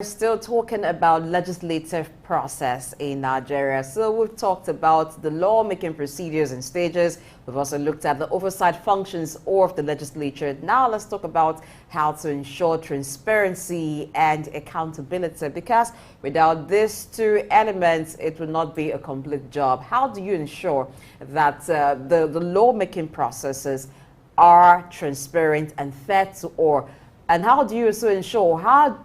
Still talking about legislative process in Nigeria. So we've talked about the lawmaking procedures and stages. We've also looked at the oversight functions of the legislature. Now let's talk about how to ensure transparency and accountability, because without these two elements, it will not be a complete job. How do you ensure that the lawmaking processes are transparent and fair to all? And how do you also ensure, how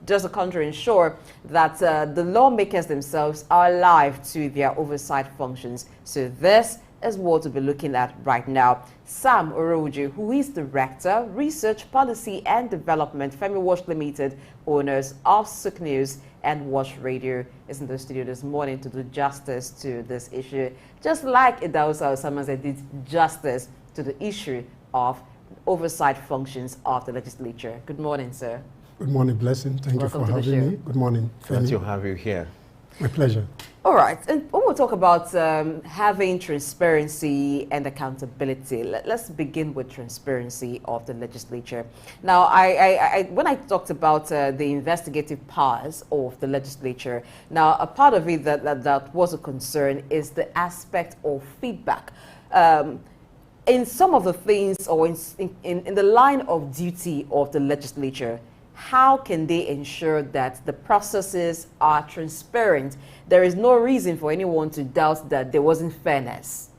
does the country ensure that the lawmakers themselves are alive to their oversight functions? So this is what we'll be looking at right now. Sam Oroju, who is Director, Research, Policy and Development, Femi Watch Limited, owners of Sook News and Watch Radio, is in the studio this morning to do justice to this issue. Just like Idausa Osamaze did justice to the issue of oversight functions of the legislature. Good morning, sir. Good morning, Blessing. Thank you for having me. Good morning, Femi. Glad to have you here. My pleasure. All right, and when we talk about having transparency and accountability, let's begin with transparency of the legislature. Now, when I talked about the investigative powers of the legislature, now a part of it that was a concern is the aspect of feedback. In some of the things, or in the line of duty of the legislature, how can they ensure that the processes are transparent? There is no reason for anyone to doubt that there wasn't fairness.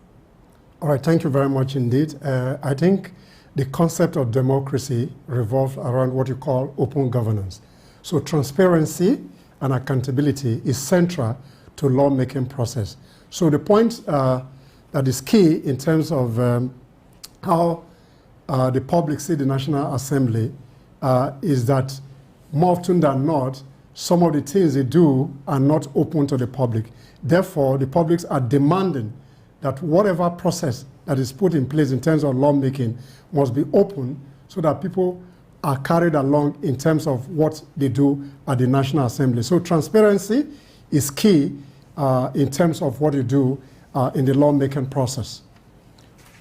All right, thank you very much indeed. I think the concept of democracy revolves around what you call open governance. So transparency and accountability is central to lawmaking process. So the point that is key in terms of how the public see the National Assembly is that more often than not, some of the things they do are not open to the public. Therefore, the publics are demanding that whatever process that is put in place in terms of lawmaking must be open so that people are carried along in terms of what they do at the National Assembly. So transparency is key in terms of what you do in the lawmaking process.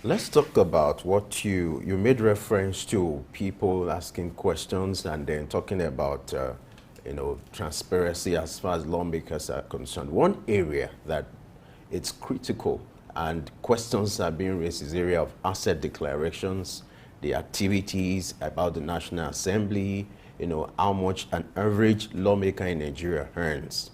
Let's talk about what you made reference to, people asking questions and then talking about transparency as far as lawmakers are concerned. One area that it's critical and questions are being raised is the area of asset declarations, the activities about the National Assembly, how much an average lawmaker in Nigeria earns.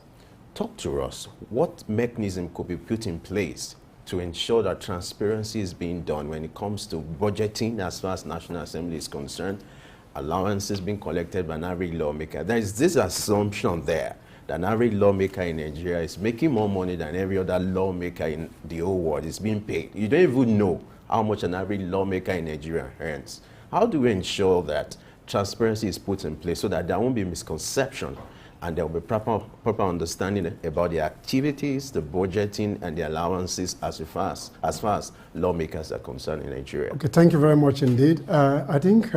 Talk to us. What mechanism could be put in place to ensure that transparency is being done when it comes to budgeting as far as National Assembly is concerned, allowances being collected by an average lawmaker? There is this assumption there that an average lawmaker in Nigeria is making more money than every other lawmaker in the whole world is being paid. You don't even know how much an average lawmaker in Nigeria earns. How do we ensure that transparency is put in place so that there won't be misconception and there will be proper understanding about the activities, the budgeting, and the allowances as far as lawmakers are concerned in Nigeria? Okay, thank you very much indeed. I think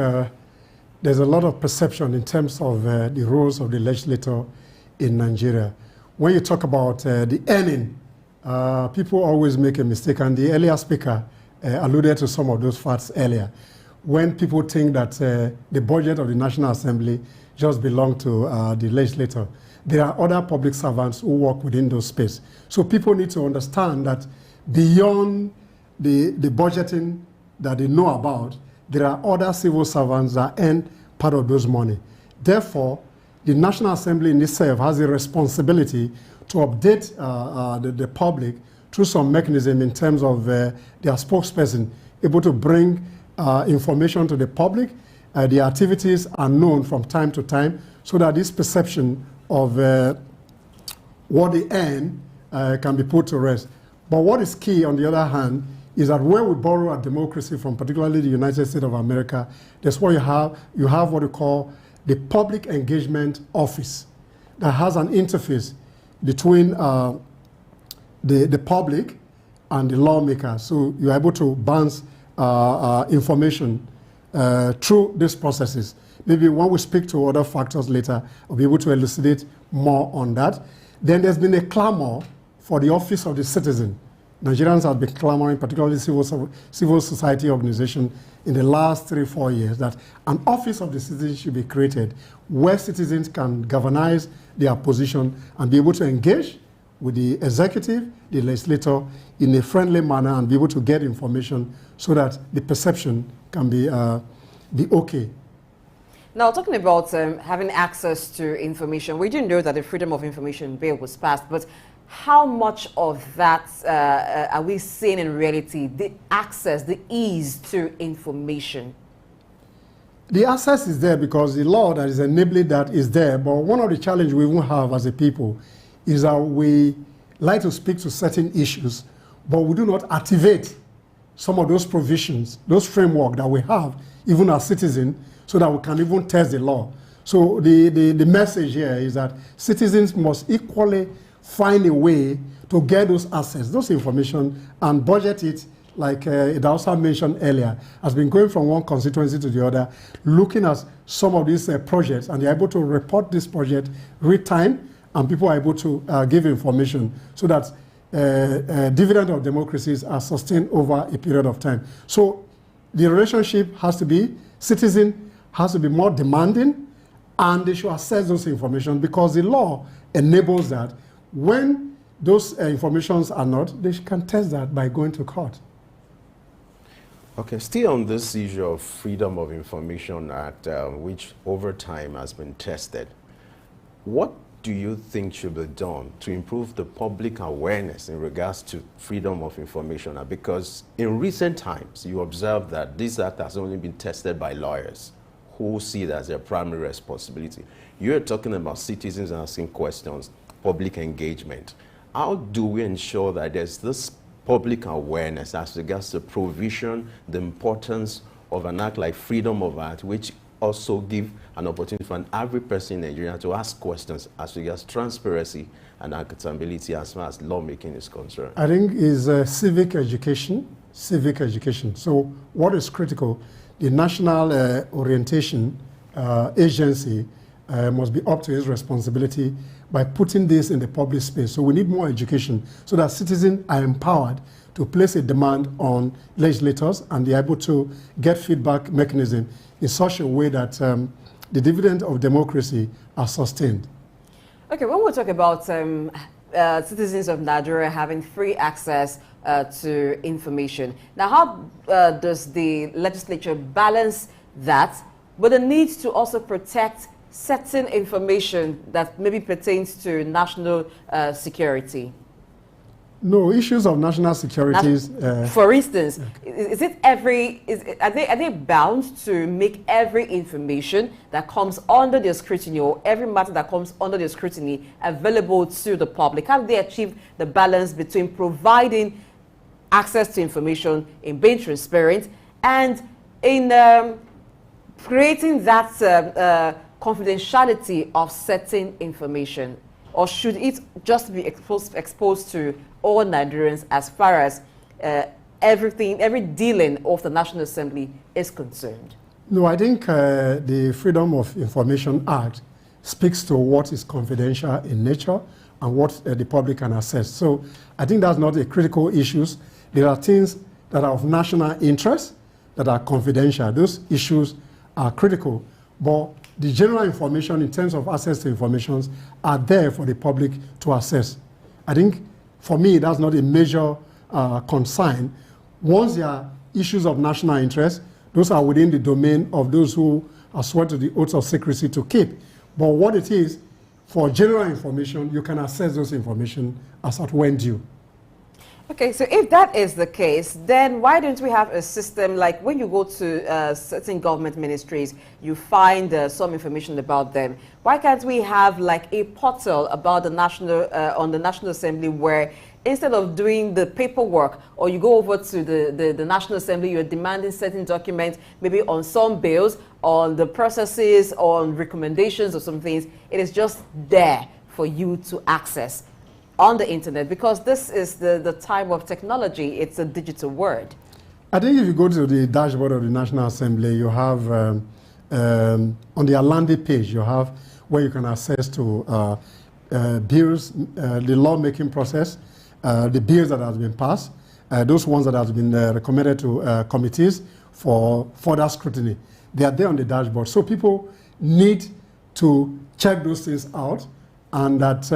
there's a lot of perception in terms of the roles of the legislator in Nigeria. When you talk about the earning, people always make a mistake, and the earlier speaker alluded to some of those facts earlier. When people think that the budget of the National Assembly just belong to the legislator, there are other public servants who work within those spaces. So people need to understand that beyond the budgeting that they know about, there are other civil servants that earn part of those money. Therefore, the National Assembly in itself has a responsibility to update the public through some mechanism in terms of their spokesperson able to bring information to the public. The activities are known from time to time so that this perception of what they earn can be put to rest. But what is key, on the other hand, is that where we borrow our democracy from, particularly the United States of America, that's what you have what you call the Public Engagement Office that has an interface between the public and the lawmaker. So you're able to bounce information through these processes. Maybe when we speak to other factors later, I'll be able to elucidate more on that. Then there's been a clamor for the office of the citizen. Nigerians have been clamoring, particularly civil society organizations, in the last 3-4 years, that an office of the citizen should be created where citizens can galvanize their position and be able to engage with the executive, the legislator, in a friendly manner and be able to get information so that the perception can be okay. Now, talking about having access to information, we didn't know that the Freedom of Information Bill was passed, but how much of that are we seeing in reality, the access, the ease to information? The access is there because the law that is enabling that is there, but one of the challenges we won't have as a people is that we like to speak to certain issues, but we do not activate some of those provisions, those framework that we have, even as citizens, so that we can even test the law. So the message here is that citizens must equally find a way to get those assets, those information, and budget it, like Idausa mentioned earlier, has been going from one constituency to the other, looking at some of these projects, and they're able to report this project real time, and people are able to give information so that dividend of democracies are sustained over a period of time. So the relationship has to be, citizen has to be more demanding, and they should access those information because the law enables that. When those informations are not, they can test that by going to court. Okay, still on this issue of Freedom of Information Act, which over time has been tested, what do you think should be done to improve the public awareness in regards to Freedom of Information Act? Because in recent times, you observe that this act has only been tested by lawyers who see it as their primary responsibility. You're talking about citizens asking questions, public engagement. How do we ensure that there's this public awareness as regards the provision, the importance of an act like Freedom of Act, which also give an opportunity for an average person in Nigeria to ask questions as regards transparency and accountability as far as lawmaking is concerned? I think is civic education. So what is critical, the National Orientation Agency must be up to its responsibility by putting this in the public space. So we need more education so that citizens are empowered to place a demand on legislators and they're able to get feedback mechanism in such a way that the dividend of democracy are sustained. Okay, when we talk about citizens of Nigeria having free access to information, now how does the legislature balance that with the need to also protect certain information that maybe pertains to national security? No, issues of national security. For instance, okay. Are they bound to make every information that comes under their scrutiny or every matter that comes under their scrutiny available to the public? How do they achieve the balance between providing access to information, in being transparent, and in creating that confidentiality of certain information? Or should it just be exposed to all Nigerians as far as every dealing of the National Assembly is concerned? No, I think the Freedom of Information Act speaks to what is confidential in nature and what the public can access. So I think that's not a critical issue. There are things that are of national interest that are confidential. Those issues are critical. But the general information in terms of access to information are there for the public to access. I think for me that's not a major concern. Once there are issues of national interest, those are within the domain of those who are sworn to the oath of secrecy to keep. But what it is, for general information, you can access those information as at when due. Okay, so if that is the case, then why don't we have a system like when you go to certain government ministries, you find some information about them. Why can't we have like a portal about the National, on the National Assembly where instead of doing the paperwork or you go over to the National Assembly, you're demanding certain documents, maybe on some bills, on the processes, on recommendations or some things, it is just there for you to access on the internet, because this is the time of technology. It's a digital world. I think if you go to the dashboard of the National Assembly, you have on the landing page, you have where you can access to bills, the lawmaking process, the bills that have been passed, those ones that have been recommended to committees for further scrutiny. They are there on the dashboard. So people need to check those things out, and that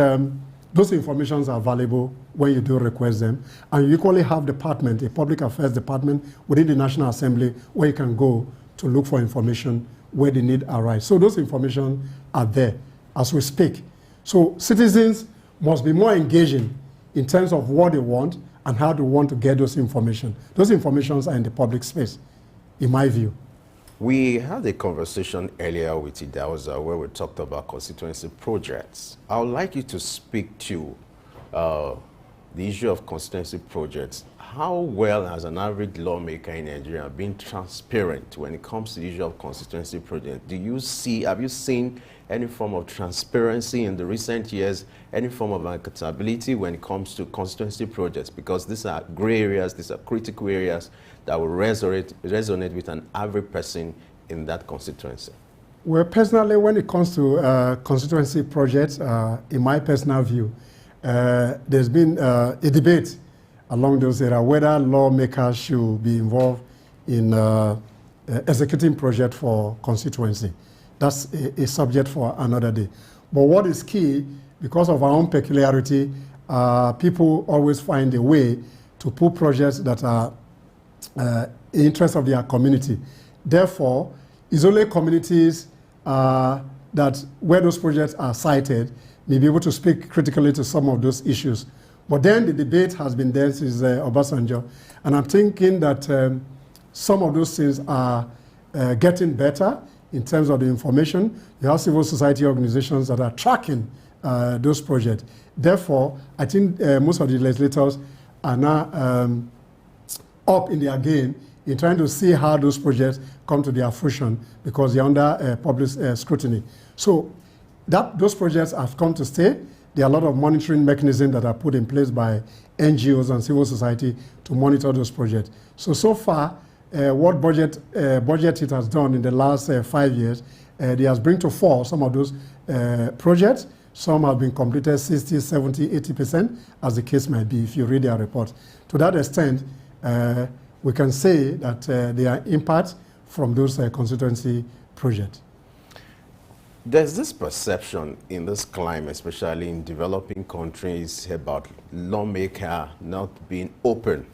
those informations are valuable when you do request them. And you equally have department, a public affairs department within the National Assembly, where you can go to look for information where the need arises. So those information are there as we speak. So citizens must be more engaging in terms of what they want and how they want to get those information. Those informations are in the public space, in my view. We had a conversation earlier with Idahosa where we talked about constituency projects. I would like you to speak to the issue of constituency projects. How well has an average lawmaker in Nigeria been transparent when it comes to the issue of constituency projects? Have you seen any form of transparency in the recent years, any form of accountability when it comes to constituency projects? Because these are gray areas, these are critical areas that will resonate with an average person in that constituency. Well, personally, when it comes to constituency projects, in my personal view, there's been a debate along those areas whether lawmakers should be involved in executing projects for constituency. That's a subject for another day. But what is key, because of our own peculiarity, people always find a way to put projects that are in interest of their community. Therefore, it's only communities that where those projects are cited may be able to speak critically to some of those issues. But then the debate has been there since Obasanjo, and I'm thinking that some of those things are getting better in terms of the information. You have civil society organizations that are tracking those projects. Therefore, I think most of the legislators are now up in their game in trying to see how those projects come to their fruition, because they're under public scrutiny. So those projects have come to stay. There are a lot of monitoring mechanisms that are put in place by NGOs and civil society to monitor those projects. So far, what budget it has done in the last 5 years, it has bring to fore some of those projects. Some have been completed 60, 70, 80%, as the case might be if you read their report. To that extent, we can say that there are impact from those constituency projects. There's this perception in this climate, especially in developing countries, about lawmakers not being open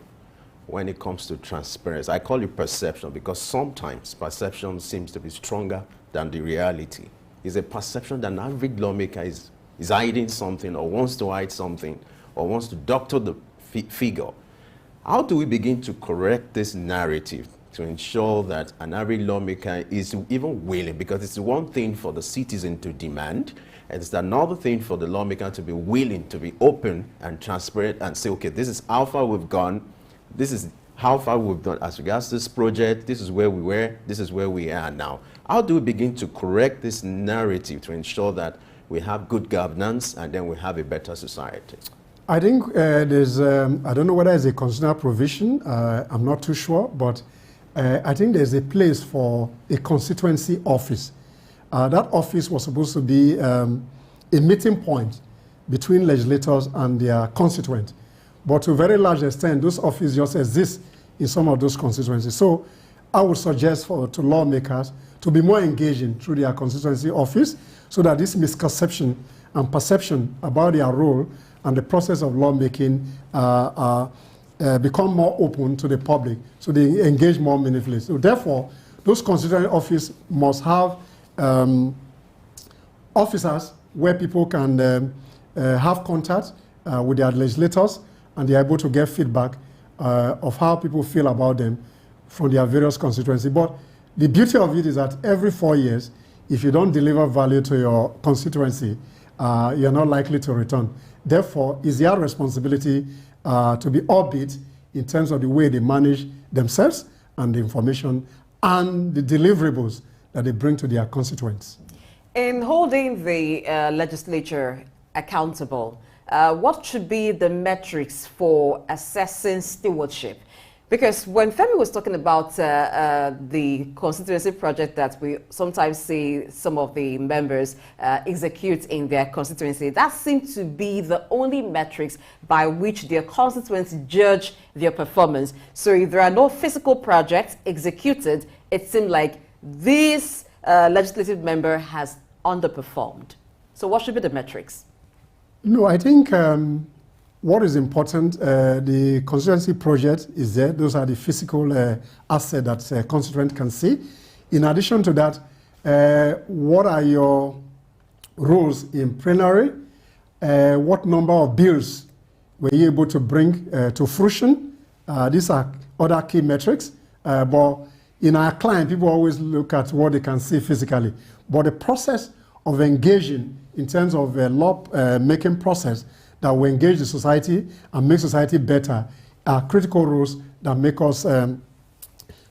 when it comes to transparency. I call it perception because sometimes perception seems to be stronger than the reality. It's a perception that an average lawmaker is hiding something, or wants to hide something, or wants to doctor the figure. How do we begin to correct this narrative to ensure that an average lawmaker is even willing? Because it's one thing for the citizen to demand, and it's another thing for the lawmaker to be willing to be open and transparent and say, okay, this is how far we've gone, this is how far we've done as regards this project, this is where we were, this is where we are now. How do we begin to correct this narrative to ensure that we have good governance and then we have a better society? I think there's, I don't know whether it's a constitutional provision, I'm not too sure, but I think there's a place for a constituency office. That office was supposed to be a meeting point between legislators and their constituents. But to a very large extent, those offices just exist in some of those constituencies. So I would suggest to lawmakers to be more engaging through their constituency office, so that this misconception and perception about their role and the process of lawmaking become more open to the public, so they engage more meaningfully. So therefore, those constituency offices must have officers where people can have contact with their legislators, and they're able to get feedback of how people feel about them from their various constituencies. But the beauty of it is that every 4 years, if you don't deliver value to your constituency, you're not likely to return. Therefore, it's their responsibility to be upbeat in terms of the way they manage themselves and the information and the deliverables that they bring to their constituents. In holding the legislature accountable, what should be the metrics for assessing stewardship? Because when Femi was talking about the constituency project that we sometimes see some of the members execute in their constituency, that seemed to be the only metrics by which their constituents judge their performance. So if there are no physical projects executed, it seemed like this legislative member has underperformed. So what should be the metrics? No, I think what is important, the constituency project is there. Those are the physical assets that a constituent can see. In addition to that, what are your roles in plenary? What number of bills were you able to bring to fruition? These are other key metrics. But in our client, people always look at what they can see physically. But the process of engaging in terms of law-making process that will engage the society and make society better are critical roles that make us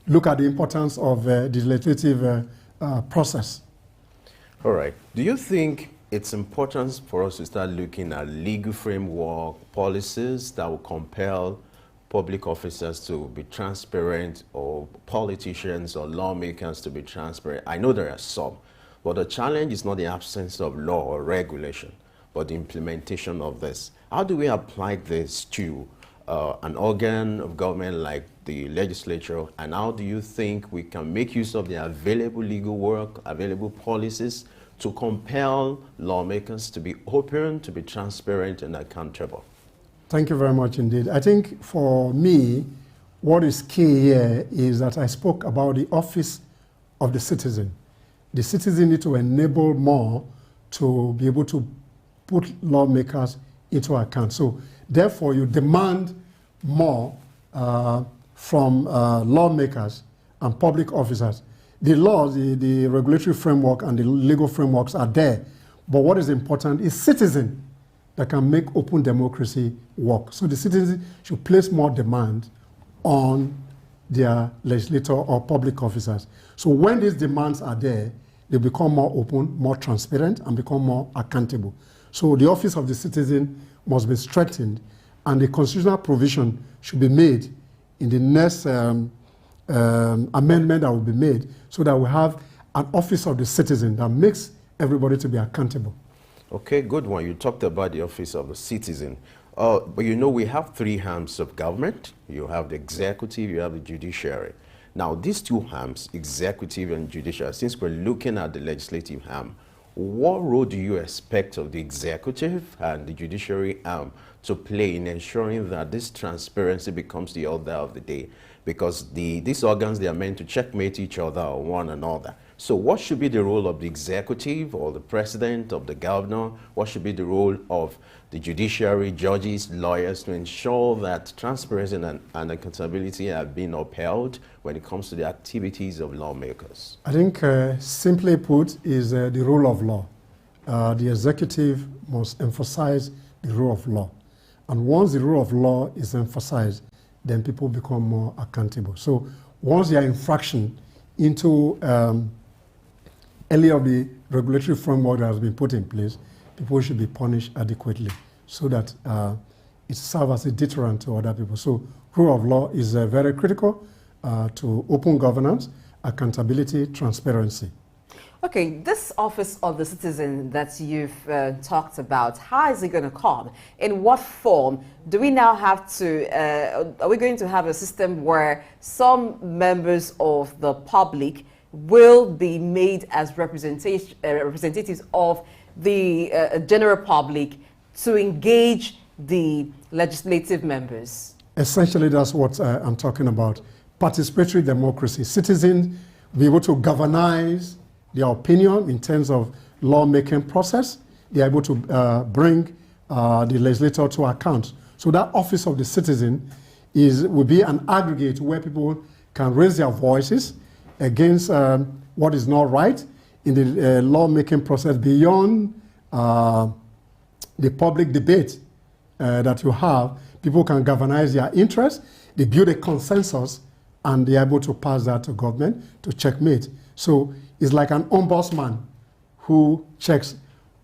look at the importance of the legislative process. All right. Do you think it's important for us to start looking at legal framework policies that will compel public officers to be transparent, or politicians or lawmakers to be transparent? I know there are some, but the challenge is not the absence of law or regulation, but the implementation of this. How do we apply this to an organ of government like the legislature, and how do you think we can make use of the available legal work, available policies to compel lawmakers to be open, to be transparent and accountable? Thank you very much indeed. I think for me, what is key here is that I spoke about the office of the citizen. The citizen need to enable more to be able to put lawmakers into account. So therefore, you demand more from lawmakers and public officers. The laws, the regulatory framework and the legal frameworks are there. But what is important is citizens that can make open democracy work. So the citizens should place more demand on their legislator or public officers. So when these demands are there, they become more open, more transparent, and become more accountable. So the office of the citizen must be strengthened, and the constitutional provision should be made in the next amendment that will be made, so that we have an office of the citizen that makes everybody to be accountable. Okay, good one. You talked about the office of the citizen. But you know, we have three arms of government. You have the executive, you have the judiciary. Now, these two arms, executive and judicial, since we're looking at the legislative arm, what role do you expect of the executive and the judiciary arm to play in ensuring that this transparency becomes the order of the day? Because these organs, they are meant to checkmate each other or one another. So what should be the role of the executive or the president, of the governor? What should be the role of the judiciary, judges, lawyers, to ensure that transparency and accountability have been upheld when it comes to the activities of lawmakers? I think simply put is the rule of law. The executive must emphasize the rule of law. And once the rule of law is emphasized, then people become more accountable. So once there are infraction into any of the regulatory framework that has been put in place, people should be punished adequately so that it serves as a deterrent to other people. So rule of law is very critical to open governance, accountability, transparency. Okay, this office of the citizen that you've talked about, how is it going to come? In what form? Do we now have to, are we going to have a system where some members of the public will be made as representatives of the general public to engage the legislative members? Essentially, that's what I'm talking about. Participatory democracy. Citizens will be able to galvanize their opinion in terms of lawmaking process. They are able to bring the legislator to account. So that office of the citizen will be an aggregate where people can raise their voices against what is not right in the lawmaking process beyond the public debate that you have. People can galvanize their interests, they build a consensus, and they are able to pass that to government to checkmate. So it's like an ombudsman who checks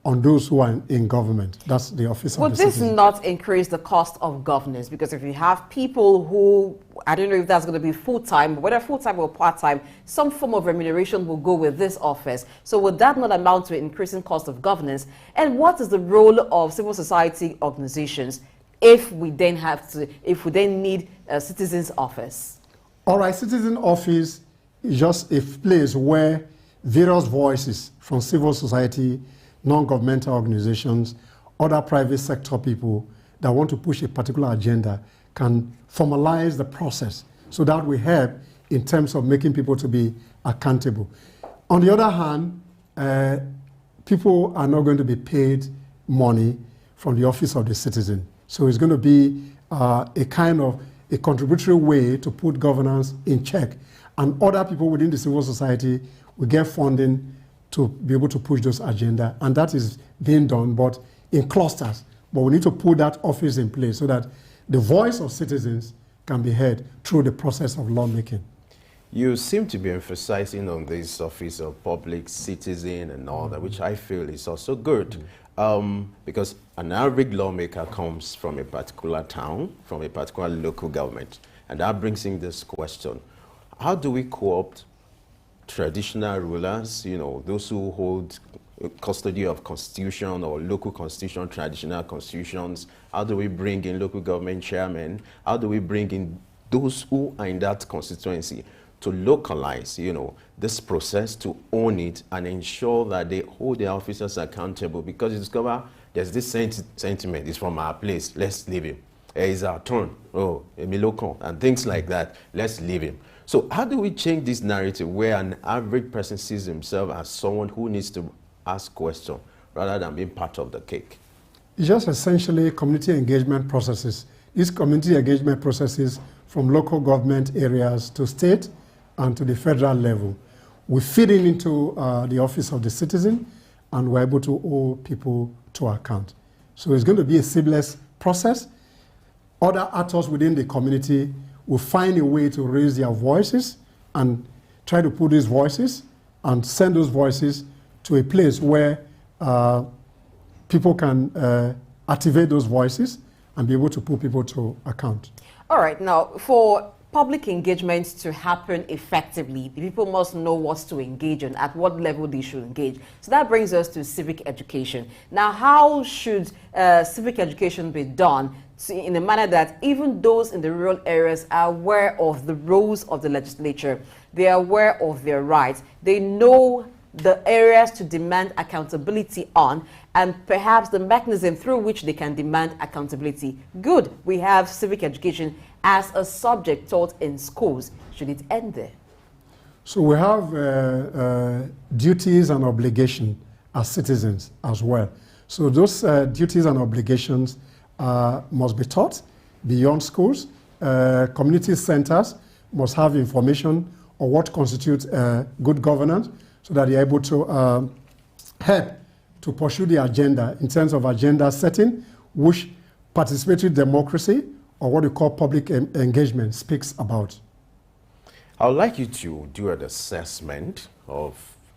on those who are in government. That's the office of Would the this citizen. not increase the cost of governance? Because if you have people who, I don't know if that's going to be full-time, whether full-time or part-time, some form of remuneration will go with this office. So would that not amount to an increasing cost of governance? And what is the role of civil society organizations if we then need a citizen's office? All right, citizen office is just a place where various voices from civil society, non-governmental organizations, other private sector people that want to push a particular agenda can formalize the process so that we help in terms of making people to be accountable. On the other hand, people are not going to be paid money from the office of the citizen. So it's going to be a kind of a contributory way to put governance in check. And other people within the civil society will get funding to be able to push those agenda. And that is being done, but in clusters. But we need to put that office in place so that the voice of citizens can be heard through the process of lawmaking. You seem to be emphasizing on this office of public citizen and all that, which I feel is also good. Because an average lawmaker comes from a particular town, from a particular local government. And that brings in this question: how do we co-opt traditional rulers, you know, those who hold custody of constitution or local constitution, traditional constitutions? How do we bring in local government chairmen? How do we bring in those who are in that constituency to localize, you know, this process, to own it and ensure that they hold their officers accountable? Because you discover there's this sentiment, it's from our place, let's leave him. It's our turn, oh, Emilokon, and things like that, let's leave him. So how do we change this narrative where an average person sees himself as someone who needs to ask questions rather than being part of the cake? It's just essentially community engagement processes. These community engagement processes from local government areas to state and to the federal level. We feed in into the office of the citizen, and we're able to hold people to account. So it's going to be a seamless process. Other actors within the community will find a way to raise their voices and try to put these voices and send those voices to a place where people can activate those voices and be able to put people to account. All right, now for public engagement to happen effectively, the people must know what to engage in, at what level they should engage. So that brings us to civic education. Now, how should civic education be done in a manner that even those in the rural areas are aware of the roles of the legislature, they are aware of their rights, they know the areas to demand accountability on, and perhaps the mechanism through which they can demand accountability? Good, we have civic education as a subject taught in schools. Should it end there? So we have duties and obligations as citizens as well. So those duties and obligations must be taught beyond schools. Community centers must have information on what constitutes good governance, so that they're able to help to pursue the agenda in terms of agenda setting, which participatory democracy, or what we call public engagement, speaks about. I would like you to do an assessment of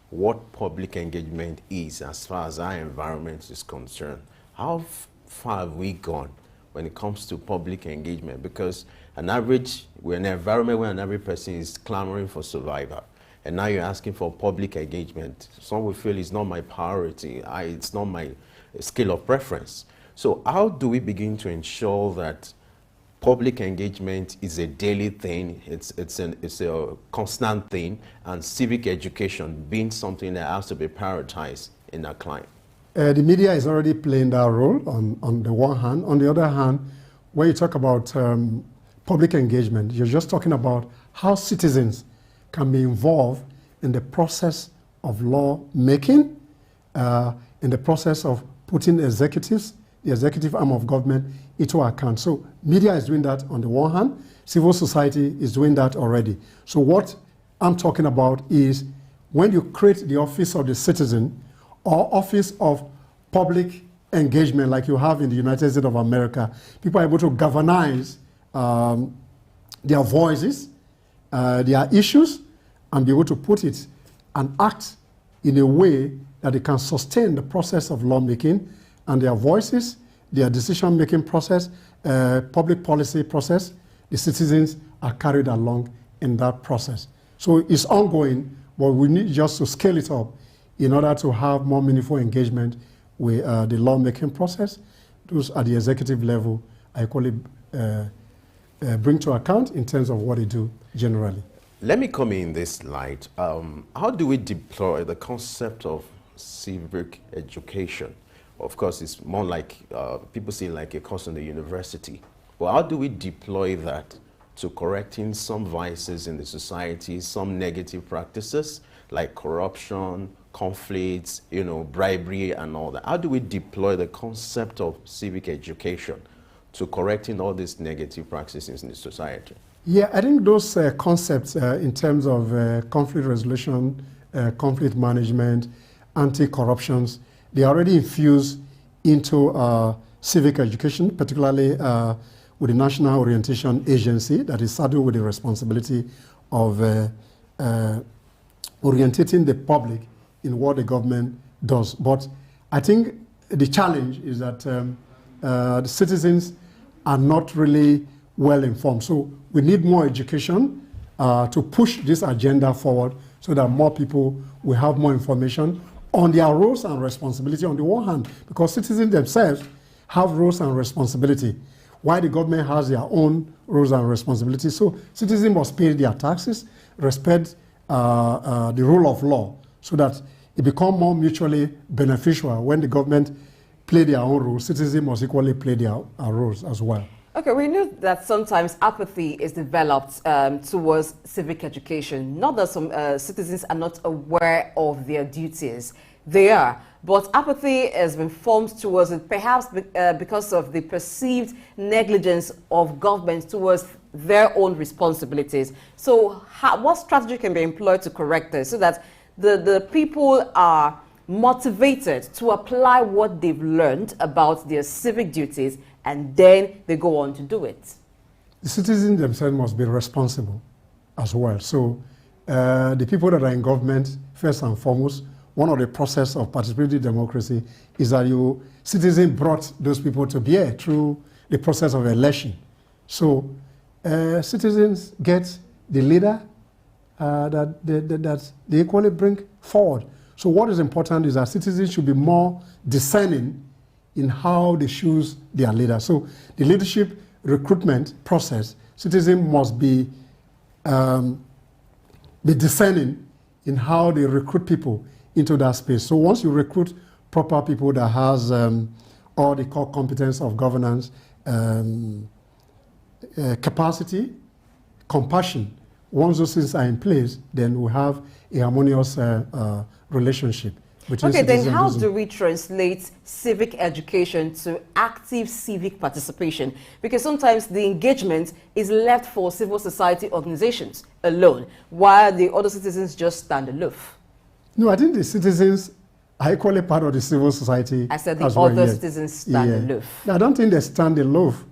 what public engagement is as far as our environment is concerned. How far have we gone when it comes to public engagement? Because we're in an environment where an average person is clamoring for survival. And now you're asking for public engagement. Some will feel it's not my priority, it's not my scale of preference. So how do we begin to ensure that public engagement is a daily thing, it's a constant thing, and civic education being something that has to be prioritized in our climate? The media is already playing that role on the one hand. On the other hand, when you talk about public engagement, you're just talking about how citizens can be involved in the process of law making, in the process of putting the executive arm of government into account. So media is doing that on the one hand, civil society is doing that already. So what I'm talking about is when you create the office of the citizen or office of public engagement like you have in the United States of America, people are able to galvanize their voices, their issues, and be able to put it and act in a way that they can sustain the process of lawmaking and their voices, their decision-making process, public policy process, the citizens are carried along in that process. So it's ongoing, but we need just to scale it up in order to have more meaningful engagement with the lawmaking process. Those at the executive level, I call it bring to account in terms of what they do generally. Let me come in this light. How do we deploy the concept of civic education? Of course, it's more like people see it like a course in the university. Well, how do we deploy that to correcting some vices in the society, some negative practices like corruption, conflicts, bribery and all that? How do we deploy the concept of civic education to correcting all these negative practices in the society? Yeah, I think those concepts in terms of conflict resolution, conflict management, anti-corruptions, they are already infused into civic education, particularly with the National Orientation Agency that is saddled with the responsibility of orientating the public in what the government does. But I think the challenge is that the citizens are not really well informed. So we need more education to push this agenda forward so that more people will have more information on their roles and responsibility on the one hand, because citizens themselves have roles and responsibility, while the government has their own roles and responsibilities. So citizens must pay their taxes, respect the rule of law, so that it becomes more mutually beneficial. When the government play their own roles, citizens must equally play their roles as well. Okay, we know that sometimes apathy is developed towards civic education. Not that some citizens are not aware of their duties. They are. But apathy has been formed towards it, perhaps because of the perceived negligence of government towards their own responsibilities. So what strategy can be employed to correct this so that the people are motivated to apply what they've learned about their civic duties, and then they go on to do it? The citizens themselves must be responsible as well. So the people that are in government, first and foremost, one of the process of participatory democracy is that citizens brought those people to bear through the process of election. So citizens get the leader that they equally bring forward. So what is important is that citizens should be more discerning in how they choose their leader. So the leadership recruitment process, citizens must be discerning in how they recruit people into that space. So once you recruit proper people that has all the core competence of governance, capacity, compassion, once those things are in place, then we have a harmonious relationship. Okay, then how do we translate civic education to active civic participation? Because sometimes the engagement is left for civil society organizations alone, while the other citizens just stand aloof. No, I think the citizens are equally part of the civil society. I said the other citizens stand aloof. I don't think they stand aloof.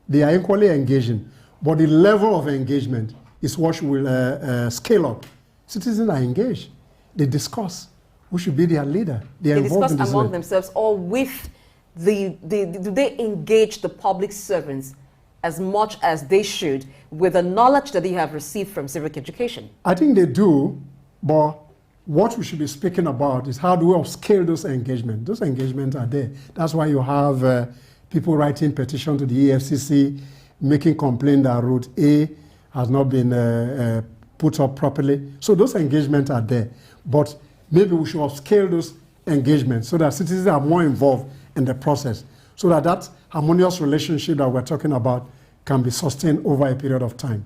They are equally engaging. But the level of engagement is what will scale up. Citizens are engaged. They discuss who should be their leader. They discuss among themselves or with do they engage the public servants as much as they should with the knowledge that they have received from civic education? I think they do, but what we should be speaking about is how do we upscale those engagements. Those engagements are there. That's why you have people writing petition to the EFCC, making complaint that Route A has not been put up properly. So those engagements are there. But maybe we should upscale those engagements so that citizens are more involved in the process, so that that harmonious relationship that we're talking about can be sustained over a period of time.